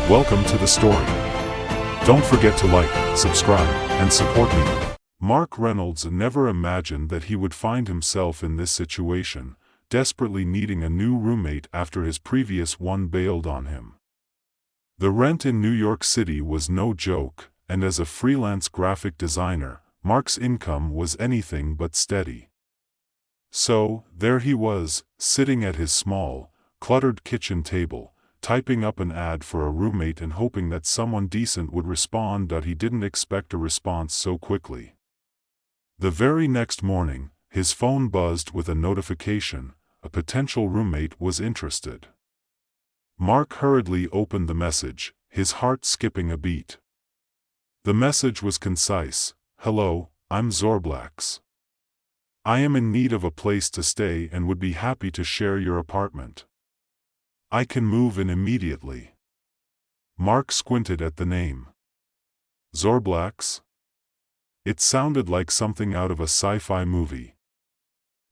Welcome to the story. Don't forget to like, subscribe, and support me. Mark Reynolds never imagined that he would find himself in this situation, desperately needing a new roommate after his previous one bailed on him. The rent in New York City was no joke, and as a freelance graphic designer, Mark's income was anything but steady. So, there he was, sitting at his small, cluttered kitchen table, typing up an ad for a roommate and hoping that someone decent would respond, but he didn't expect a response so quickly. The very next morning, his phone buzzed with a notification: a potential roommate was interested. Mark hurriedly opened the message, his heart skipping a beat. The message was concise: "Hello, I'm Zorblax. I am in need of a place to stay and would be happy to share your apartment. I can move in immediately." Mark squinted at the name. Zorblax? It sounded like something out of a sci-fi movie.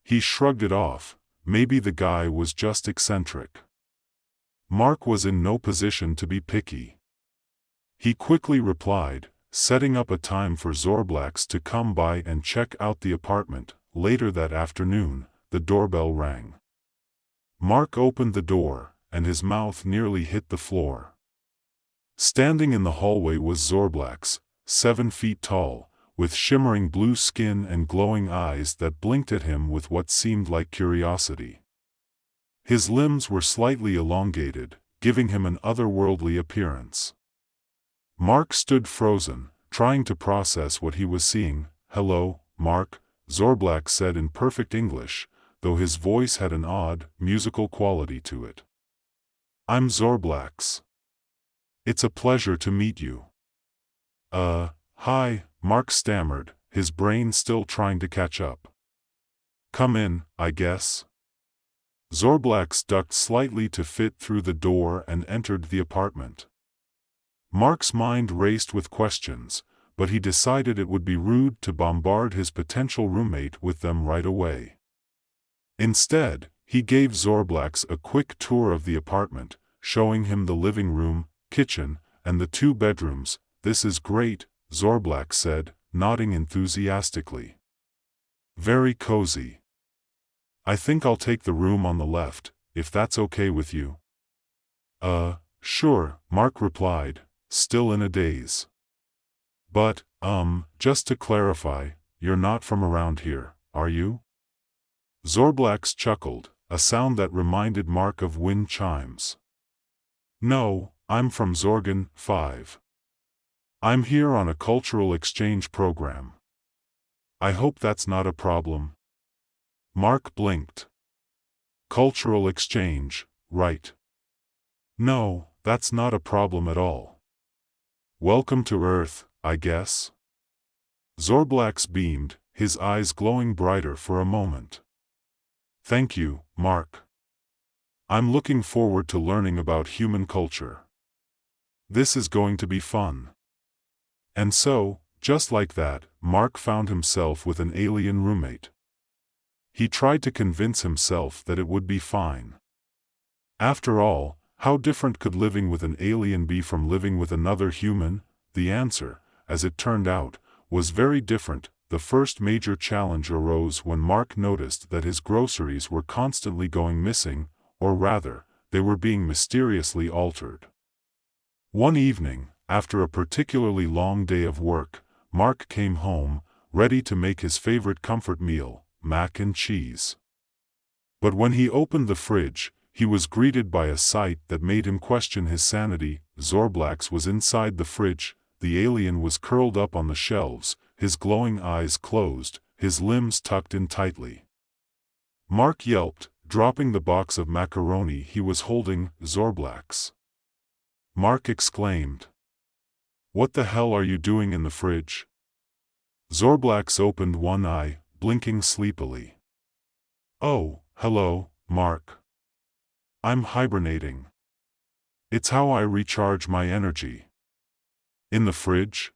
He shrugged it off. Maybe the guy was just eccentric. Mark was in no position to be picky. He quickly replied, setting up a time for Zorblax to come by and check out the apartment. Later that afternoon, the doorbell rang. Mark opened the door, and his mouth nearly hit the floor. Standing in the hallway was Zorblax, 7 feet tall, with shimmering blue skin and glowing eyes that blinked at him with what seemed like curiosity. His limbs were slightly elongated, giving him an otherworldly appearance. Mark stood frozen, trying to process what he was seeing. "Hello, Mark," Zorblax said in perfect English, though his voice had an odd, musical quality to it. "I'm Zorblax. It's a pleasure to meet you." Hi," Mark stammered, his brain still trying to catch up. "Come in, I guess." Zorblax ducked slightly to fit through the door and entered the apartment. Mark's mind raced with questions, but he decided it would be rude to bombard his potential roommate with them right away. Instead, he gave Zorblax a quick tour of the apartment, showing him the living room, kitchen, and the 2 bedrooms. "This is great," Zorblax said, nodding enthusiastically. "Very cozy. I think I'll take the room on the left, if that's okay with you." Sure," Mark replied, still in a daze. "But, just to clarify, you're not from around here, are you?" Zorblax chuckled, a sound that reminded Mark of wind chimes. "No, I'm from Zorgan 5. I'm here on a cultural exchange program. I hope that's not a problem." Mark blinked. "Cultural exchange, right? No, that's not a problem at all. Welcome to Earth, I guess?" Zorblax beamed, his eyes glowing brighter for a moment. "Thank you, Mark. I'm looking forward to learning about human culture. This is going to be fun." And so, just like that, Mark found himself with an alien roommate. He tried to convince himself that it would be fine. After all, how different could living with an alien be from living with another human? The answer, as it turned out, was very different. The first major challenge arose when Mark noticed that his groceries were constantly going missing, or rather, they were being mysteriously altered. One evening, after a particularly long day of work, Mark came home, ready to make his favorite comfort meal, mac and cheese. But when he opened the fridge, he was greeted by a sight that made him question his sanity. Zorblax was inside the fridge, the alien was curled up on the shelves, his glowing eyes closed, his limbs tucked in tightly. Mark yelped, dropping the box of macaroni he was holding. "Zorblax!" Mark exclaimed. "What the hell are you doing in the fridge?" Zorblax opened one eye, blinking sleepily. "Oh, hello, Mark. I'm hibernating. It's how I recharge my energy." "In the fridge?"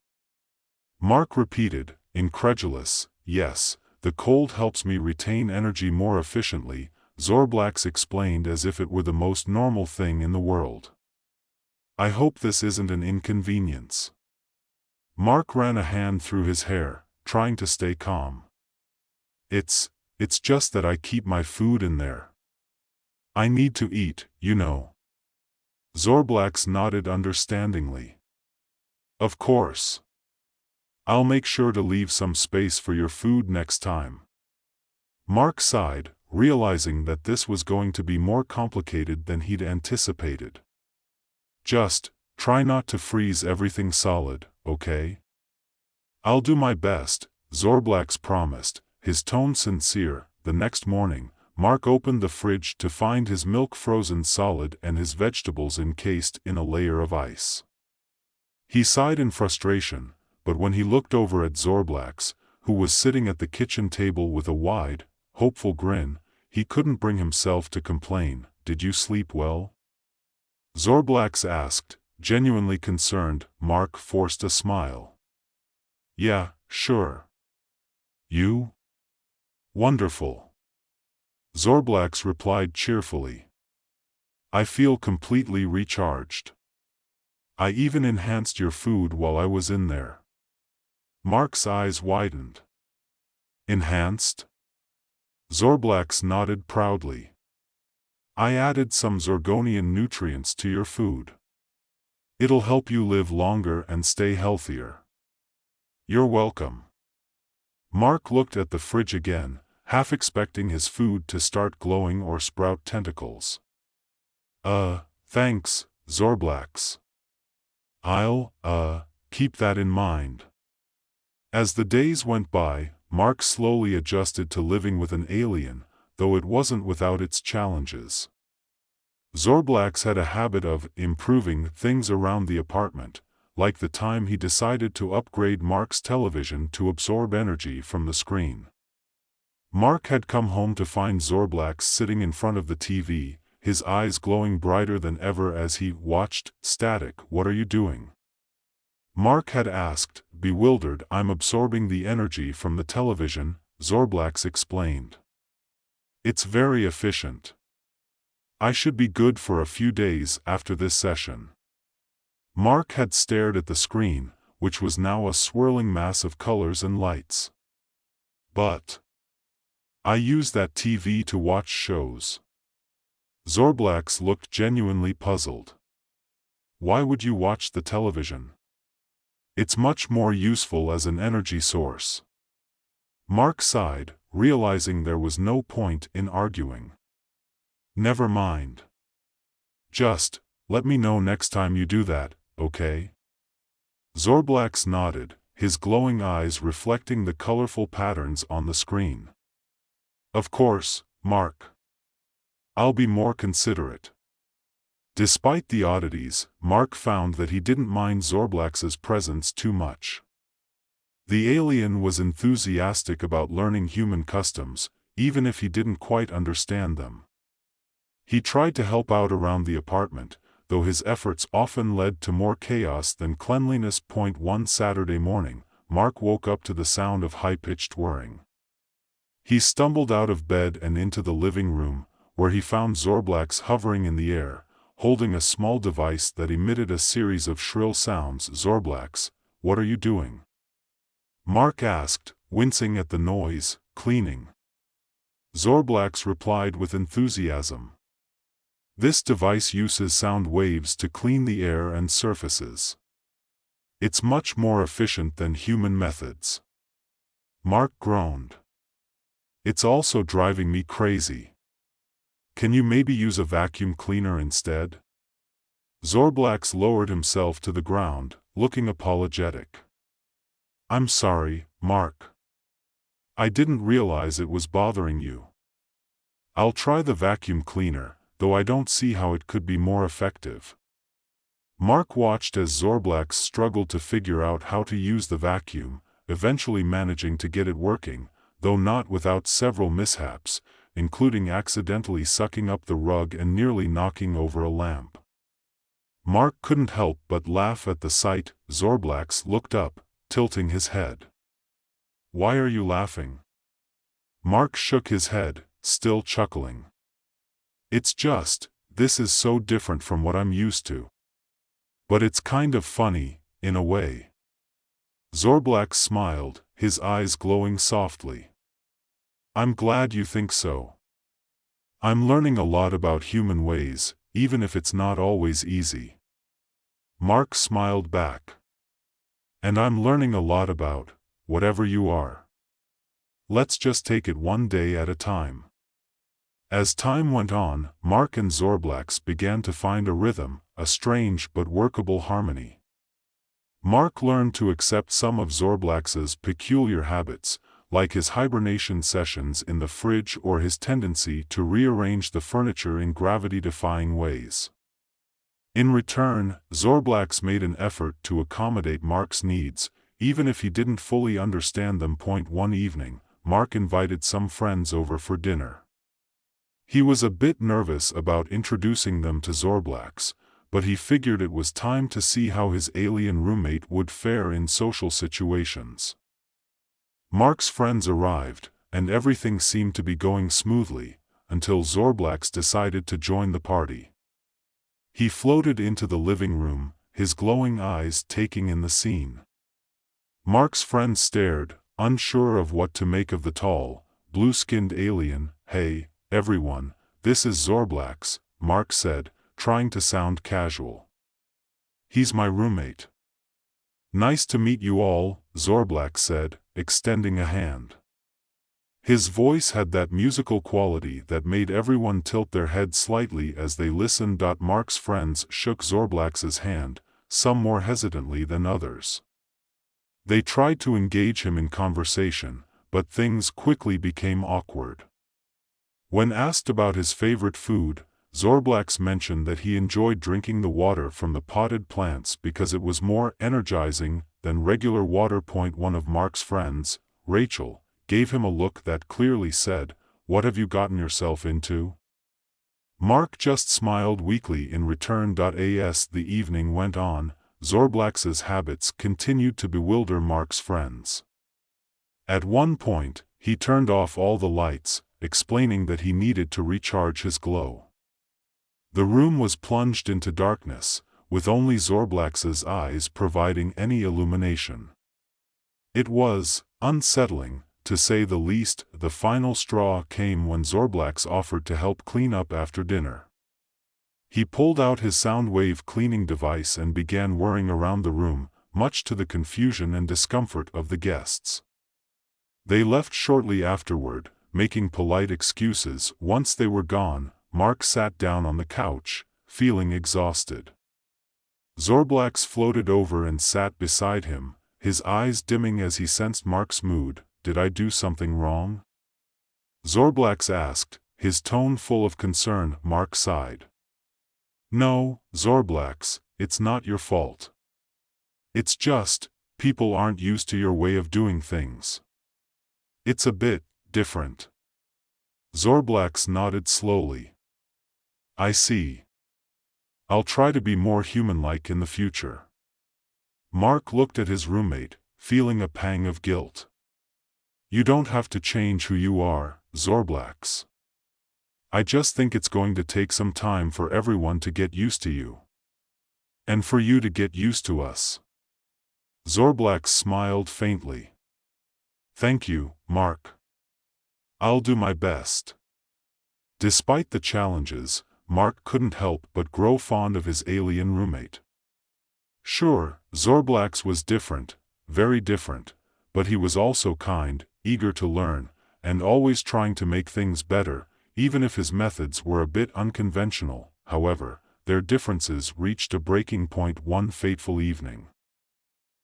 Mark repeated, incredulous. "Yes, the cold helps me retain energy more efficiently," Zorblax explained as if it were the most normal thing in the world. I hope this isn't an inconvenience. Mark ran a hand through his hair, trying to stay calm. It's just that I keep my food in there. I need to eat, you know. Zorblax nodded understandingly. Of course. I'll make sure to leave some space for your food next time. Mark sighed, realizing that this was going to be more complicated than he'd anticipated. Just try not to freeze everything solid, okay? I'll do my best, Zorblax promised, his tone sincere. The next morning, Mark opened the fridge to find his milk frozen solid and his vegetables encased in a layer of ice. He sighed in frustration, but when he looked over at Zorblax, who was sitting at the kitchen table with a wide, hopeful grin, he couldn't bring himself to complain. Did you sleep well? Zorblax asked, genuinely concerned. Mark forced a smile. Yeah, sure. You? Wonderful. Zorblax replied cheerfully. I feel completely recharged. I even enhanced your food while I was in there. Mark's eyes widened. Enhanced? Zorblax nodded proudly. I added some Zorgonian nutrients to your food. It'll help you live longer and stay healthier. You're welcome. Mark looked at the fridge again, half expecting his food to start glowing or sprout tentacles. Thanks, Zorblax. I'll, keep that in mind. As the days went by, Mark slowly adjusted to living with an alien, though it wasn't without its challenges. Zorblax had a habit of improving things around the apartment, like the time he decided to upgrade Mark's television to absorb energy from the screen. Mark had come home to find Zorblax sitting in front of the TV, his eyes glowing brighter than ever as he watched. Static, what are you doing? Mark had asked, bewildered. I'm absorbing the energy from the television, Zorblax explained. It's very efficient. I should be good for a few days after this session. Mark had stared at the screen, which was now a swirling mass of colors and lights. But I use that TV to watch shows. Zorblax looked genuinely puzzled. Why would you watch the television? It's much more useful as an energy source. Mark sighed, realizing there was no point in arguing. Never mind. Just let me know next time you do that, okay? Zorblax nodded, his glowing eyes reflecting the colorful patterns on the screen. Of course, Mark. I'll be more considerate. Despite the oddities, Mark found that he didn't mind Zorblax's presence too much. The alien was enthusiastic about learning human customs, even if he didn't quite understand them. He tried to help out around the apartment, though his efforts often led to more chaos than cleanliness. One Saturday morning, Mark woke up to the sound of high-pitched whirring. He stumbled out of bed and into the living room, where he found Zorblax hovering in the air, holding a small device that emitted a series of shrill sounds. Zorblax, what are you doing? Mark asked, wincing at the noise. Cleaning. Zorblax replied with enthusiasm. This device uses sound waves to clean the air and surfaces. It's much more efficient than human methods. Mark groaned. It's also driving me crazy. Can you maybe use a vacuum cleaner instead? Zorblax lowered himself to the ground, looking apologetic. I'm sorry, Mark. I didn't realize it was bothering you. I'll try the vacuum cleaner, though I don't see how it could be more effective. Mark watched as Zorblax struggled to figure out how to use the vacuum, eventually managing to get it working, though not without several mishaps, including accidentally sucking up the rug and nearly knocking over a lamp. Mark couldn't help but laugh at the sight. Zorblax looked up, tilting his head. Why are you laughing? Mark shook his head, still chuckling. It's just, this is so different from what I'm used to. But it's kind of funny, in a way. Zorblax smiled, his eyes glowing softly. I'm glad you think so. I'm learning a lot about human ways, even if it's not always easy. Mark smiled back. And I'm learning a lot about whatever you are. Let's just take it one day at a time. As time went on, Mark and Zorblax began to find a rhythm, a strange but workable harmony. Mark learned to accept some of Zorblax's peculiar habits, like his hibernation sessions in the fridge or his tendency to rearrange the furniture in gravity-defying ways. In return, Zorblax made an effort to accommodate Mark's needs, even if he didn't fully understand them. One evening, Mark invited some friends over for dinner. He was a bit nervous about introducing them to Zorblax, but he figured it was time to see how his alien roommate would fare in social situations. Mark's friends arrived, and everything seemed to be going smoothly, until Zorblax decided to join the party. He floated into the living room, his glowing eyes taking in the scene. Mark's friends stared, unsure of what to make of the tall, blue-skinned alien. "Hey, everyone, this is Zorblax," Mark said, trying to sound casual. "He's my roommate." "Nice to meet you all," Zorblax said, extending a hand. His voice had that musical quality that made everyone tilt their head slightly as they listened. Mark's friends shook Zorblax's hand, some more hesitantly than others. They tried to engage him in conversation, but things quickly became awkward. When asked about his favorite food, Zorblax mentioned that he enjoyed drinking the water from the potted plants because it was more energizing than regular water. One of Mark's friends, Rachel, gave him a look that clearly said, "What have you gotten yourself into?" Mark just smiled weakly in return. As the evening went on, Zorblax's habits continued to bewilder Mark's friends. At one point, he turned off all the lights, explaining that he needed to recharge his glow. The room was plunged into darkness, with only Zorblax's eyes providing any illumination. It was unsettling, to say the least. The final straw came when Zorblax offered to help clean up after dinner. He pulled out his soundwave cleaning device and began whirring around the room, much to the confusion and discomfort of the guests. They left shortly afterward, making polite excuses. Once they were gone, Mark sat down on the couch, feeling exhausted. Zorblax floated over and sat beside him, his eyes dimming as he sensed Mark's mood. "Did I do something wrong?" Zorblax asked, his tone full of concern. Mark sighed. "No, Zorblax, it's not your fault. It's just, people aren't used to your way of doing things. It's a bit different." Zorblax nodded slowly. "I see. I'll try to be more human-like in the future." Mark looked at his roommate, feeling a pang of guilt. "You don't have to change who you are, Zorblax. I just think it's going to take some time for everyone to get used to you. And for you to get used to us." Zorblax smiled faintly. "Thank you, Mark. I'll do my best." Despite the challenges, Mark couldn't help but grow fond of his alien roommate. Sure, Zorblax was different, very different, but he was also kind, eager to learn, and always trying to make things better, even if his methods were a bit unconventional. However, their differences reached a breaking point one fateful evening.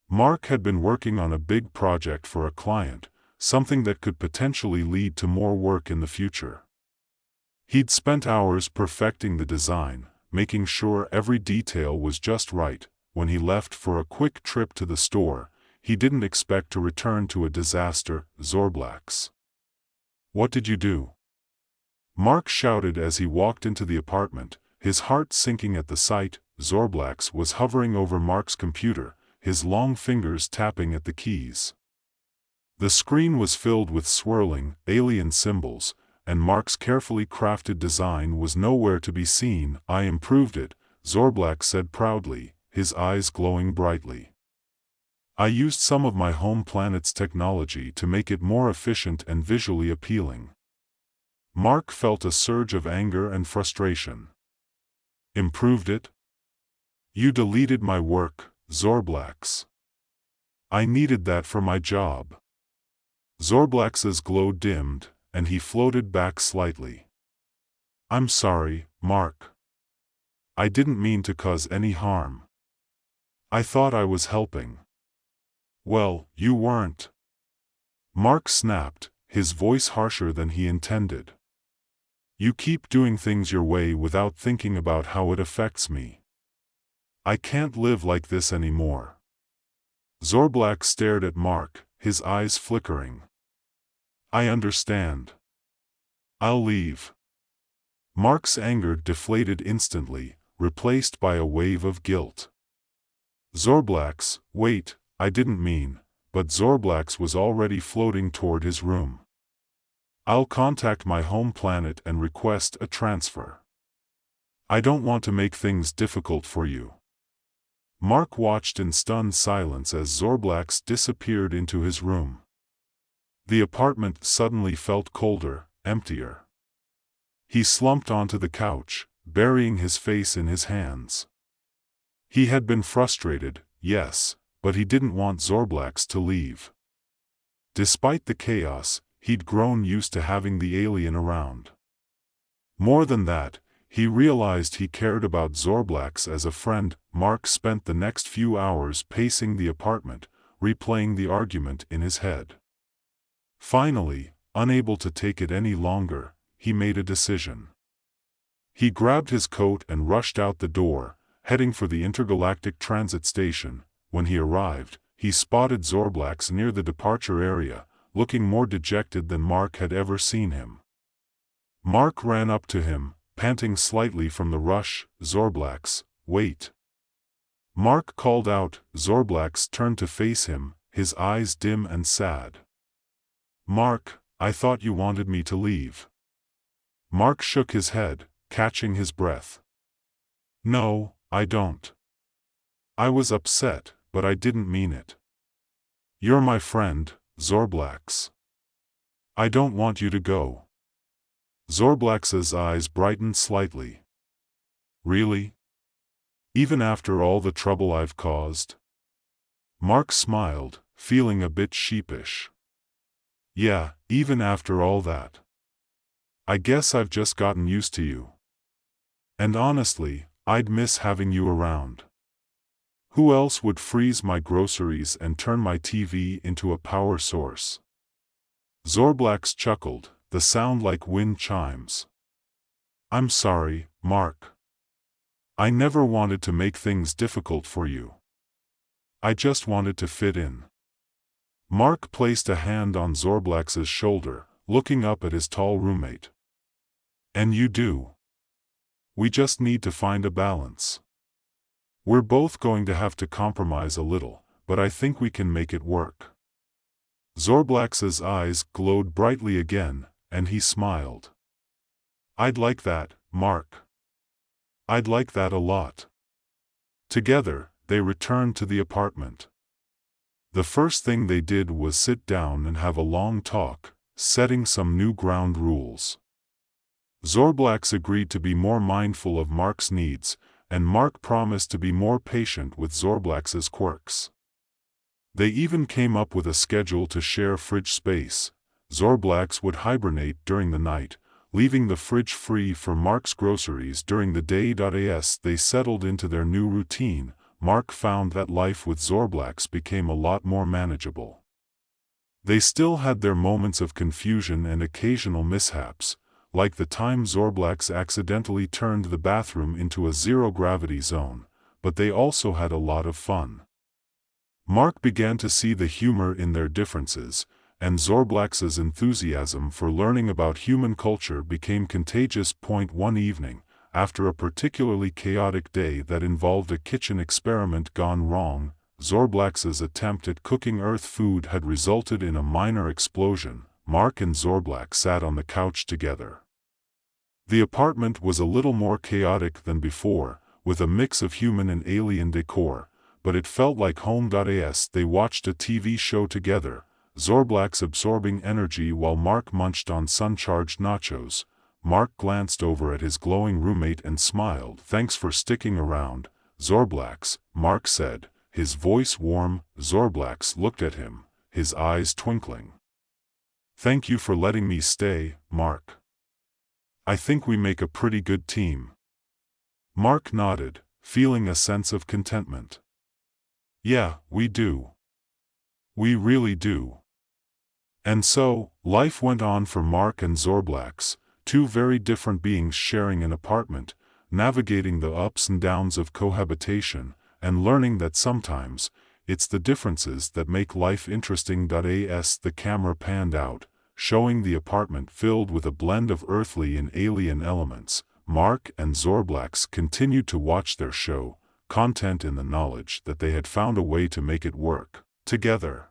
Mark had been working on a big project for a client, something that could potentially lead to more work in the future. He'd spent hours perfecting the design, making sure every detail was just right. When he left for a quick trip to the store, he didn't expect to return to a disaster. "Zorblax, what did you do?" Mark shouted as he walked into the apartment, his heart sinking at the sight. Zorblax was hovering over Mark's computer, his long fingers tapping at the keys. The screen was filled with swirling, alien symbols, and Mark's carefully crafted design was nowhere to be seen. "I improved it," Zorblax said proudly, his eyes glowing brightly. I used some of my home planet's technology to make it more efficient and visually appealing. Mark felt a surge of anger and frustration. Improved it? You deleted my work, Zorblax. I needed that for my job. Zorblax's glow dimmed, and he floated back slightly. I'm sorry, Mark. I didn't mean to cause any harm. I thought I was helping. Well, you weren't. Mark snapped, his voice harsher than he intended. You keep doing things your way without thinking about how it affects me. I can't live like this anymore. Zorblax stared at Mark, his eyes flickering. I understand. I'll leave. Mark's anger deflated instantly, replaced by a wave of guilt. Zorblax, wait, I didn't mean, but Zorblax was already floating toward his room. I'll contact my home planet and request a transfer. I don't want to make things difficult for you. Mark watched in stunned silence as Zorblax disappeared into his room. The apartment suddenly felt colder, emptier. He slumped onto the couch, burying his face in his hands. He had been frustrated, yes, but he didn't want Zorblax to leave. Despite the chaos, he'd grown used to having the alien around. More than that, he realized he cared about Zorblax as a friend. Mark spent the next few hours pacing the apartment, replaying the argument in his head. Finally, unable to take it any longer, he made a decision. He grabbed his coat and rushed out the door, heading for the intergalactic transit station. When he arrived, he spotted Zorblax near the departure area, looking more dejected than Mark had ever seen him. Mark ran up to him, panting slightly from the rush. Zorblax, wait. Mark called out. Zorblax turned to face him, his eyes dim and sad. Mark, I thought you wanted me to leave. Mark shook his head, catching his breath. No, I don't. I was upset, but I didn't mean it. You're my friend, Zorblax. I don't want you to go. Zorblax's eyes brightened slightly. Really? Even after all the trouble I've caused? Mark smiled, feeling a bit sheepish. Yeah, even after all that. I guess I've just gotten used to you. And honestly, I'd miss having you around. Who else would freeze my groceries and turn my TV into a power source? Zorblax chuckled, the sound like wind chimes. I'm sorry, Mark. I never wanted to make things difficult for you. I just wanted to fit in. Mark placed a hand on Zorblax's shoulder, looking up at his tall roommate. And you do. We just need to find a balance. We're both going to have to compromise a little, but I think we can make it work. Zorblax's eyes glowed brightly again, and he smiled. I'd like that, Mark. I'd like that a lot. Together, they returned to the apartment. The first thing they did was sit down and have a long talk, setting some new ground rules. Zorblax agreed to be more mindful of Mark's needs, and Mark promised to be more patient with Zorblax's quirks. They even came up with a schedule to share fridge space. Zorblax would hibernate during the night, leaving the fridge free for Mark's groceries during the day. As they settled into their new routine, Mark found that life with Zorblax became a lot more manageable. They still had their moments of confusion and occasional mishaps, like the time Zorblax accidentally turned the bathroom into a zero-gravity zone, but they also had a lot of fun. Mark began to see the humor in their differences, and Zorblax's enthusiasm for learning about human culture became contagious. One evening, after a particularly chaotic day that involved a kitchen experiment gone wrong, Zorblax's attempt at cooking Earth food had resulted in a minor explosion. Mark and Zorblax sat on the couch together. The apartment was a little more chaotic than before, with a mix of human and alien decor, but it felt like home. As they watched a TV show together, Zorblax absorbing energy while Mark munched on sun-charged nachos, Mark glanced over at his glowing roommate and smiled. "Thanks for sticking around, Zorblax," Mark said, his voice warm. Zorblax looked at him, his eyes twinkling. "Thank you for letting me stay, Mark. I think we make a pretty good team." Mark nodded, feeling a sense of contentment. "Yeah, we do. We really do." And so, life went on for Mark and Zorblax, two very different beings sharing an apartment, navigating the ups and downs of cohabitation, and learning that sometimes, it's the differences that make life interesting. As the camera panned out, showing the apartment filled with a blend of earthly and alien elements, Mark and Zorblax continued to watch their show, content in the knowledge that they had found a way to make it work together.